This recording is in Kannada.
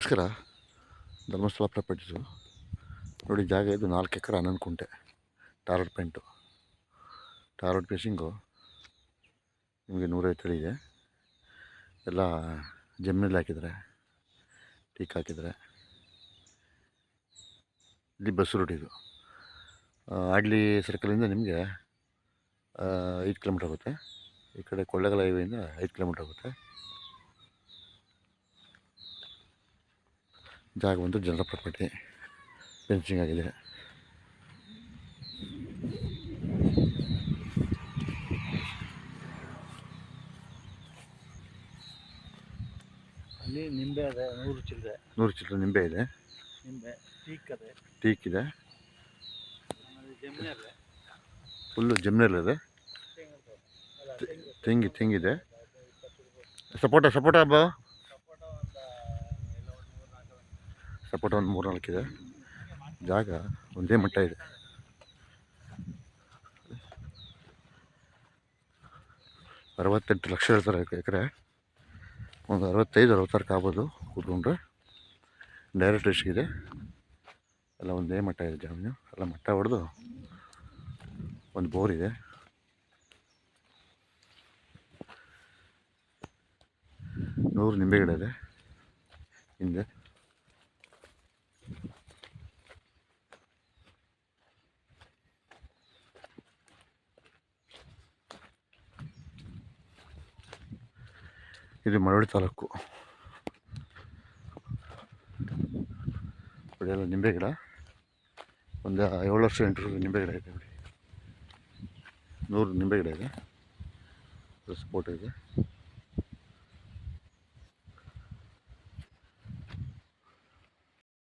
ನಮಸ್ಕಾರ. ಧರ್ಮಸ್ಥಳ ಪ್ರಾಪರ್ಟೀಸು ನೋಡಿ. ಜಾಗ ಇದು 4 ಎಕರೆ 11 ಕುಂಟೆ. ಟಾರ್ಡ್ ಪೇಂಟು, ಟಾರ್ಡ್ ಫೇಸಿಂಗು. ನಿಮಗೆ 150 ಅಡಿ ಇದೆ. ಎಲ್ಲ ಜಮ್ನಲ್ಲಿ ಹಾಕಿದ್ದಾರೆ, ಟೀಕ್ ಹಾಕಿದ್ದಾರೆ. ಇಲ್ಲಿ ಬಸ್ ರೂಟ್ ಇದು. ಆಡ್ಲಿ ಸರ್ಕಲಿಂದ ನಿಮಗೆ 5 ಕಿಲೋಮೀಟ್ರ್ ಆಗುತ್ತೆ. ಈ ಕಡೆ ಕೊಳ್ಳೇಗಾಲ ಹೈವೇಯಿಂದ 5 ಕಿಲೋಮೀಟ್ರ್ ಆಗುತ್ತೆ. ಜಾಗ ಒಂದು ಜನರ ಪ್ರಾಪರ್ಟಿ, ಫೆನ್ಸಿಂಗ್ ಆಗಿದೆ. ಅಲ್ಲಿ ನಿಂಬೆ ಇದೆ, 100 ಚಿಲ್ಲರೆ ನಿಂಬೆ ಇದೆ. ಟೀಕ್ ಇದೆ. ಫುಲ್ಲು ಜಮ್ನಲ್ಲಿದೆ. ತೆಂಗಿದೆ. ಸಪೋಟ ಹಬ್ಬ ಸಪೋಟ ಒಂದು 3-4 ಇದೆ. ಜಾಗ ಒಂದೇ ಮಟ್ಟ ಇದೆ. $68 ಲಕ್ಷ ಹೇಳ್ತಾರೆ ಎಕರೆ. ಒಂದು 65-66 ಆಗ್ಬೋದು ಕೂತ್ಕೊಂಡ್ರೆ. ಡೈರೆಕ್ಟ್ ಎಷ್ಟಿದೆ ಎಲ್ಲ ಒಂದೇ ಮಟ್ಟ ಇದೆ. ಜಮೀನು ಎಲ್ಲ ಮಟ್ಟ ಹೊಡೆದು ಒಂದು ಬೋರ್ ಇದೆ. ನೂರು ನಿಂಬೆ ಗಿಡ ಇದೆ ಹಿಂದೆ. ಇದು ಮಳವಳ್ಳಿ ತಾಲೂಕು. ಎಲ್ಲ ನಿಂಬೆ ಗಿಡ, ಒಂದು 7 ವರ್ಷ 8 ವರ್ಷ ನಿಂಬೆ ಗಿಡ ಇದೆ ನೋಡಿ. 100 ನಿಂಬೆ ಗಿಡ ಇದೆ. ಸಪೋರ್ಟ್ ಇದೆ.